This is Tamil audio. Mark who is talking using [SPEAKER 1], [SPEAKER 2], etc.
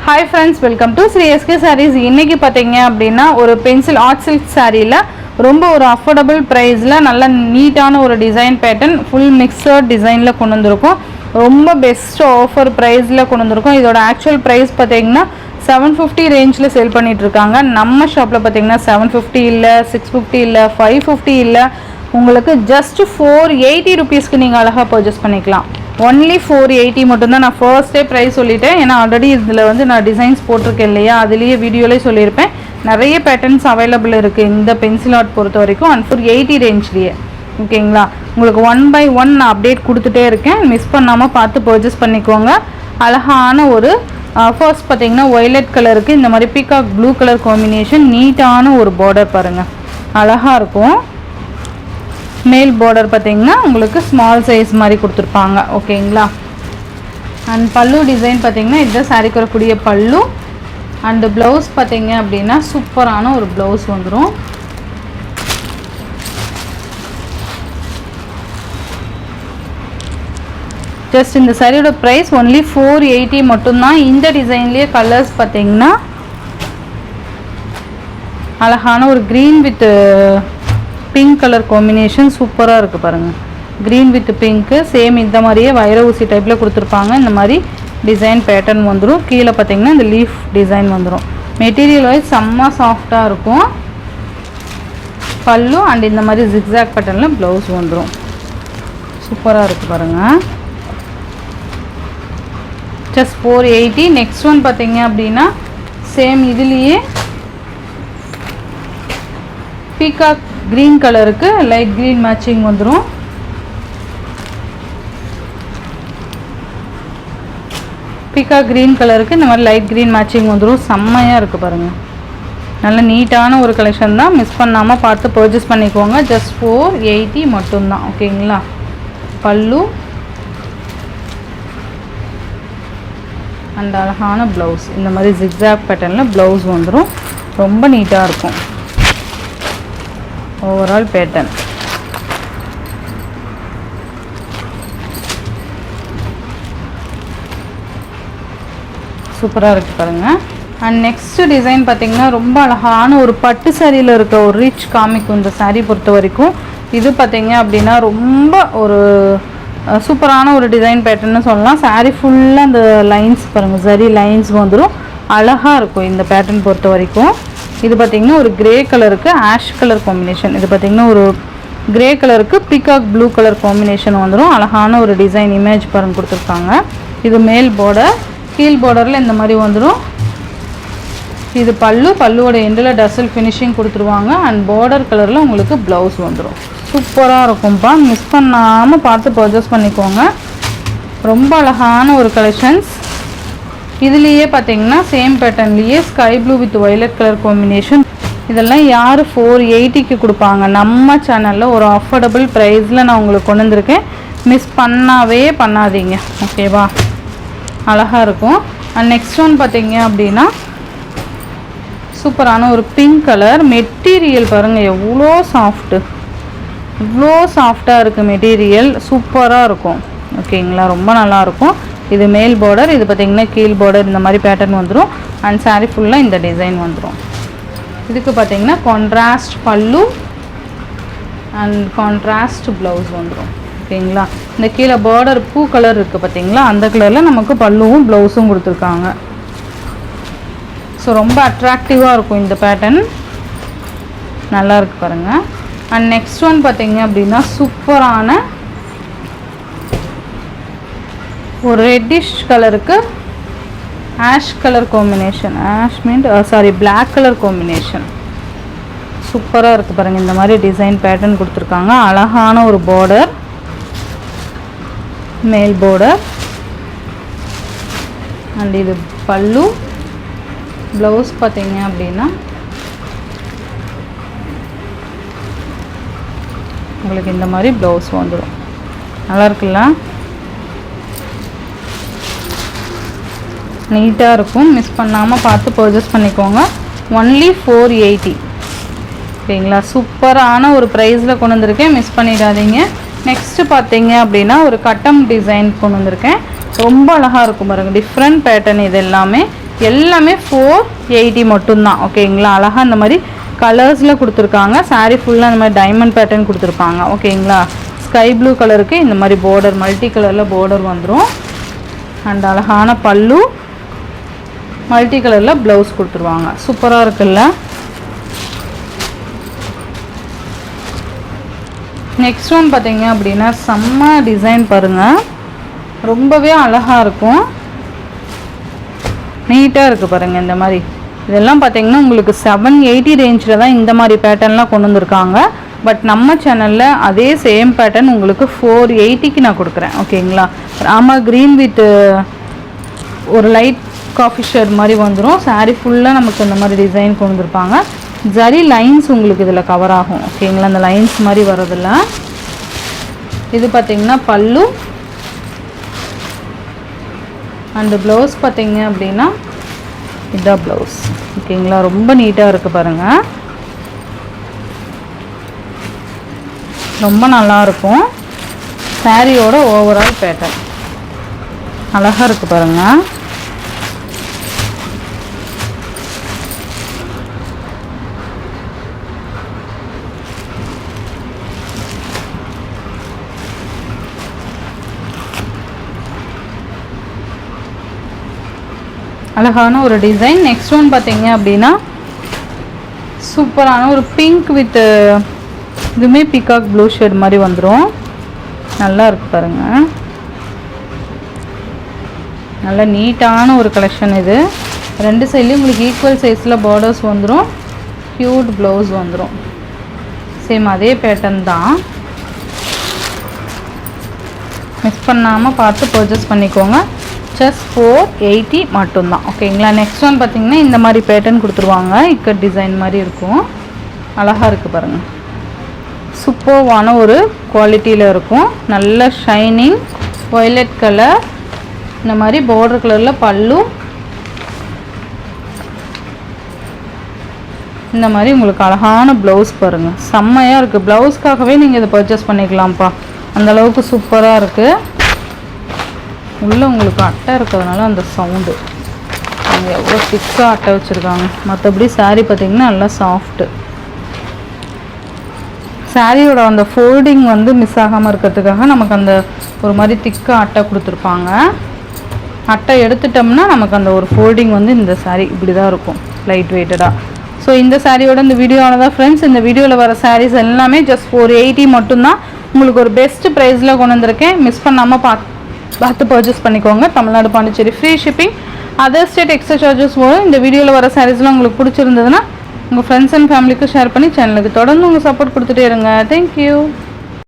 [SPEAKER 1] Hi friends, welcome to Sri SK Sarees. இன்னைக்கு பாத்தீங்க அப்படினா ஒரு பென்சில் ஆர்ட் சில்க் சாரீல ரொம்ப ஒரு அஃபோர்டபிள் பிரைஸ்ல நல்ல நீட்டான ஒரு டிசைன் பேட்டர்ன் ஃபுல் மிக்சட் டிசைன்ல கொண்டு வந்திருக்கோம். ரொம்ப பெஸ்ட் ஆஃபர் பிரைஸ்ல கொண்டு வந்திருக்கோம். இதோட ஆக்சுவல் பிரைஸ் பாத்தீங்கன்னா 750 ரேஞ்ச்ல சேல் பண்ணிட்டு இருக்காங்க. நம்ம ஷாப்ல பாத்தீங்கன்னா 750 இல்ல, 650 இல்ல, 550 இல்ல, உங்களுக்கு ஜஸ்ட் 480 ரூபீஸ்க்கு நீங்க அழகா பர்ச்சேஸ் பண்ணிக்கலாம். ஒன்லி 480 மட்டும்தான். நான் ஃபர்ஸ்டே ப்ரைஸ் சொல்லிட்டேன், ஏன்னா ஆல்ரெடி இதில் வந்து நான் டிசைன்ஸ் போட்டிருக்கேன் இல்லையா, அதுலேயே வீடியோலேயே சொல்லியிருப்பேன். நிறைய பேட்டர்ன்ஸ் அவைலபிள் இருக்குது இந்த பென்சில் ஆர்ட் பொறுத்த வரைக்கும். அண்ட் 480 ரேஞ்ச்லேயே ஓகேங்களா. உங்களுக்கு 1 by 1 நான் அப்டேட் கொடுத்துட்டே இருக்கேன், மிஸ் பண்ணாமல் பார்த்து பர்ச்சேஸ் பண்ணிக்கோங்க. அழகான ஒரு ஃபர்ஸ்ட் பார்த்தீங்கன்னா ஒய்லட் கலருக்கு இந்த மாதிரி பீகாக் ப்ளூ கலர் காம்பினேஷன், நீட்டான ஒரு பார்டர் பாருங்கள், அழகாக இருக்கும். மேல் பார்டர் பார்த்தீங்கன்னா உங்களுக்கு ஸ்மால் சைஸ் மாதிரி கொடுத்துருப்பாங்க ஓகேங்களா. அண்ட் பல்லு டிசைன் பார்த்தீங்கன்னா இதுதான் சாரிக்கு வரக்கூடிய பல்லு. அண்டு ப்ளவுஸ் பார்த்தீங்க அப்படின்னா சூப்பரான ஒரு ப்ளவுஸ் வந்துடும். ஜஸ்ட் இந்த சாரியோட ப்ரைஸ் ஒன்லி 480 மட்டும்தான். இந்த டிசைன்லேயே கலர்ஸ் பார்த்தீங்கன்னா அழகான ஒரு green with pink colour combination சூப்பராக இருக்குது பாருங்கள். க்ரீன் வித் பிங்க்கு சேம் இந்த மாதிரியே வைர ஊசி டைப்பில் கொடுத்துருப்பாங்க. இந்த மாதிரி டிசைன் பேட்டர்ன் வந்துடும். கீழே பார்த்தீங்கன்னா இந்த லீஃப் டிசைன் வந்துடும். மெட்டீரியல் வைஸ் செம்ம சாஃப்டாக இருக்கும் பல்லு. அண்ட் இந்த மாதிரி ஜிக்ஸாக் பேட்டர்னில் ப்ளவுஸ் வந்துடும். சூப்பராக இருக்குது பாருங்கள். ஜஸ்ட் 480. நெக்ஸ்ட் ஒன் பார்த்தீங்க அப்படின்னா சேம் இதுலேயே பீகாக் க்ரீன் கலருக்கு லைட் க்ரீன் மேட்சிங் வந்துடும். பீகாக் க்ரீன் கலருக்கு இந்த மாதிரி லைட் க்ரீன் மேட்சிங் வந்துடும். செம்மையாக இருக்குது பாருங்கள். நல்ல நீட்டான ஒரு கலெக்ஷன் தான், மிஸ் பண்ணாமல் பார்த்து பர்ச்சேஸ் பண்ணிக்கோங்க. ஜஸ்ட் 480 மட்டும்தான் ஓகேங்களா. பல்லு அண்ட் அழகான ப்ளவுஸ் இந்த மாதிரி ஜிக்ஸாக் பேட்டர்னில் ப்ளவுஸ் வந்துடும். ரொம்ப நீட்டாக இருக்கும் ஓவரால் பேட்டர்ன். சூப்பராக இருக்குது பாருங்கள். அண்ட் நெக்ஸ்ட் டிசைன் பார்த்தீங்கன்னா ரொம்ப அழகான ஒரு பட்டு சாரியில் இருக்க ஒரு ரிச் காமிக்கும் இந்த சாரீ பொறுத்த வரைக்கும். இது பார்த்தீங்க அப்படின்னா ரொம்ப ஒரு சூப்பரான ஒரு டிசைன் பேட்டர்ன்னு சொல்லலாம். சாரீ ஃபுல்லாக அந்த லைன்ஸ் பாருங்கள், சரி லைன்ஸ் வந்துடும். அழகாக இருக்கும் இந்த பேட்டர்ன் பொறுத்த வரைக்கும். இது பார்த்திங்கன்னா ஒரு கிரே கலருக்கு ஆஷ் கலர் காம்பினேஷன். இது பார்த்திங்கன்னா ஒரு கிரே கலருக்கு பீகாக் ப்ளூ கலர் காம்பினேஷன் வந்துடும். அழகான ஒரு டிசைன் இமேஜ் பாருங்க கொடுத்துருக்காங்க. இது மேல் பார்டர், கீழ் பார்டரில் இந்த மாதிரி வந்துடும். இது பல்லு, பல்லுவோட எண்டில் டசல் ஃபினிஷிங் கொடுத்துருவாங்க. அண்ட் பார்டர் கலரில் உங்களுக்கு ப்ளவுஸ் வந்துடும். சூப்பராக இருக்கும்ப்பா, மிஸ் பண்ணாமல் பார்த்து பர்ச்சேஸ் பண்ணிக்கோங்க. ரொம்ப அழகான ஒரு கலெக்ஷன்ஸ். இதுலேயே பார்த்தீங்கன்னா சேம் பேட்டர்ன்லேயே sky blue with violet colour combination. இதெல்லாம் யார் 480க்கு கொடுப்பாங்க? நம்ம சேனலில் ஒரு அஃபோர்டபுள் ப்ரைஸில் நான் உங்களுக்கு கொண்டு வந்திருக்கேன், மிஸ் பண்ணாவே பண்ணாதீங்க ஓகேவா. அழகாக இருக்கும். அண்ட் நெக்ஸ்ட் ஒன் பார்த்தீங்க அப்படின்னா சூப்பரான ஒரு பிங்க் கலர். மெட்டீரியல் பாருங்கள் எவ்வளோ சாஃப்ட்டு, இவ்வளோ சாஃப்டாக இருக்குது மெட்டீரியல். சூப்பராக இருக்கும் ஓகேங்களா, ரொம்ப நல்லாயிருக்கும். இது மேல் பார்டர், இது பார்த்திங்கன்னா கீழ் பார்டர் இந்த மாதிரி பேட்டர்ன் வந்துடும். அண்ட் சாரீ ஃபுல்லாக இந்த டிசைன் வந்துடும். இதுக்கு பார்த்திங்கன்னா கான்ட்ராஸ்ட் பல்லு அண்ட் கான்ட்ராஸ்ட் ப்ளவுஸ் வந்துடும் ஓகேங்களா. இந்த கீழே பார்டர் பூ கலர் இருக்குது பார்த்திங்களா, அந்த கலரில் நமக்கு பல்லுவும் ப்ளவுஸும் கொடுத்துருக்காங்க. ஸோ ரொம்ப அட்ராக்டிவாக இருக்கும் இந்த பேட்டர்ன், நல்லா இருக்குது பாருங்கள். அண்ட் நெக்ஸ்ட் ஒன் பார்த்திங்க அப்படின்னா சூப்பரான ஒரு ரெட்டிஷ் கலருக்கு ஆஷ் கலர் காம்பினேஷன். ஆஷ் மீன் பிளாக் கலர் காம்பினேஷன். சூப்பராக இருக்குது பாருங்கள். இந்த மாதிரி டிசைன் பேட்டர்ன் கொடுத்துருக்காங்க. அழகான ஒரு பார்டர், மேல் பார்டர். அண்ட் இது பல்லு. ப்ளவுஸ் பார்த்தீங்க அப்படின்னா உங்களுக்கு இந்த மாதிரி ப்ளவுஸ் வந்துடும். நல்லா இருக்குல்ல, நீட்டாக இருக்கும். மிஸ் பண்ணாமல் பார்த்து பர்ச்சேஸ் பண்ணிக்கோங்க. ஒன்லி 480 ஓகேங்களா. சூப்பரான ஒரு ப்ரைஸில் கொண்டு வந்திருக்கேன், மிஸ் பண்ணிடாதீங்க. நெக்ஸ்ட்டு பார்த்தீங்க அப்படின்னா ஒரு கட்டம் டிசைன் கொண்டு வந்திருக்கேன். ரொம்ப அழகாக இருக்கும் பாருங்கள், டிஃப்ரெண்ட் பேட்டர்ன். இது எல்லாமே எல்லாமே 480 மட்டும்தான். ஓகேங்களா, அழகாக இந்த மாதிரி கலர்ஸில் கொடுத்துருக்காங்க. சாரீ ஃபுல்லாக இந்த மாதிரி டைமண்ட் பேட்டர்ன் கொடுத்துருப்பாங்க. ஓகேங்களா, ஸ்கை ப்ளூ கலருக்கு இந்த மாதிரி பார்டர், மல்டி கலரில் பார்டர் வந்துடும். அண்ட் அழகான பல்லு, மல்டி கலரில் ப்ளவுஸ் கொடுத்துருவாங்க. சூப்பராக இருக்குல்ல. நெக்ஸ்ட் ஒன் பார்த்தீங்க அப்படின்னா செம்ம டிசைன் பாருங்கள், ரொம்பவே அழகாக இருக்கும், நீட்டாக இருக்குது பாருங்கள். இந்த மாதிரி இதெல்லாம் பார்த்தீங்கன்னா உங்களுக்கு 780 ரேஞ்சில் தான் இந்த மாதிரி பேட்டர்ன்லாம் கொண்டு வந்திருக்காங்க. பட் நம்ம சேனலில் அதே சேம் பேட்டர்ன் உங்களுக்கு 480க்கு நான் கொடுக்குறேன். ஓகேங்களா, ஆமாம், க்ரீன் வித் ஒரு லைட் காஃபி ஷேட் மாதிரி வந்துடும். சாரீ ஃபுல்லாக நமக்கு இந்த மாதிரி டிசைன் கொண்டு வந்திருப்பாங்க. ஜரி லைன்ஸ் உங்களுக்கு இதில் கவர் ஆகும். ஓகேங்களா, அந்த லைன்ஸ் மாதிரி வரதில்ல. இது பார்த்திங்கன்னா பல்லு அண்டு ப்ளவுஸ் பார்த்தீங்க அப்படின்னா இதான் ப்ளவுஸ். ஓகேங்களா, ரொம்ப நீட்டாக இருக்குது பாருங்கள், ரொம்ப நல்லாயிருக்கும். சாரியோட ஓவரால் பேட்டர்ன் அழகாக இருக்குது பாருங்கள். அழகான ஒரு டிசைன். நெக்ஸ்ட் ஒன் பார்த்தீங்க அப்படின்னா சூப்பரான ஒரு பிங்க் வித் இதுவுமே பீகாக் ப்ளூ ஷேட் மாதிரி வந்துடும். நல்லா இருக்கு பாருங்கள், நல்லா நீட்டான ஒரு கலெக்ஷன் இது. ரெண்டு சைட்லேயும் உங்களுக்கு ஈக்குவல் சைஸில் பார்டர்ஸ் வந்துடும், க்யூட் ப்ளவுஸ் வந்துடும். சேம் அதே பேட்டர்ன் தான், மிஸ் பண்ணாமல் பார்த்து பர்ச்சேஸ் பண்ணிக்கோங்க. ஜஸ்ட் 480 மட்டும்தான். ஓகேங்களா, நெக்ஸ்ட் ஒன் பார்த்தீங்கன்னா இந்த மாதிரி பேட்டர்ன் கொடுத்துருவாங்க. இக்கட் டிசைன் மாதிரி இருக்கும், அழகாக இருக்குது பாருங்கள். சூப்பர்வான ஒரு குவாலிட்டியில் இருக்கும். நல்ல ஷைனிங் வயலட் கலர், இந்த மாதிரி பார்டர் கலரில் பல்லு, இந்த மாதிரி உங்களுக்கு அழகான ப்ளவுஸ் பாருங்கள், செம்மையாக இருக்குது. ப்ளவுஸ்க்காகவே நீங்கள் இதை பர்ச்சேஸ் பண்ணிக்கலாம்ப்பா, அந்தளவுக்கு சூப்பராக இருக்குது. உள்ளே உங்களுக்கு அட்டை இருக்கிறதுனால அந்த சவுண்டு, அவங்க எவ்வளோ திக்காக அட்டை வச்சுருக்காங்க. மற்றபடி சாரீ பார்த்திங்கன்னா நல்லா சாஃப்ட்டு. சாரியோட அந்த ஃபோல்டிங் வந்து மிஸ் ஆகாமல் இருக்கிறதுக்காக நமக்கு அந்த ஒரு மாதிரி திக்காக அட்டை கொடுத்துருப்பாங்க. அட்டை எடுத்துட்டோம்னா நமக்கு அந்த ஒரு ஃபோல்டிங் வந்து இந்த சாரீ இப்படி தான் இருக்கும், லைட் வெயிட்டடாக. ஸோ இந்த சாரியோட இந்த வீடியோவில் தான் ஃப்ரெண்ட்ஸ், இந்த வீடியோவில் வர சாரீஸ் எல்லாமே ஜஸ்ட் 480 மட்டும்தான். உங்களுக்கு ஒரு பெஸ்ட் ப்ரைஸில் கொண்டு வந்திருக்கேன். மிஸ் பண்ணாமல் பார்த்து பர்ச்சேஸ் பண்ணிக்கோங்க. Tamil Nadu, Pondicherry free shipping. Other state extra charges வரும். இந்த வீடியோவில் வர சாரீஸ்லாம் உங்களுக்கு பிடிச்சிருந்ததுன்னா உங்கள் ஃப்ரெண்ட்ஸ் அண்ட் ஃபேமிலிக்கு ஷேர் பண்ணி சேனலுக்கு தொடர்ந்து உங்கள் சப்போர்ட் கொடுத்துட்டே இருங்க. தேங்க்யூ.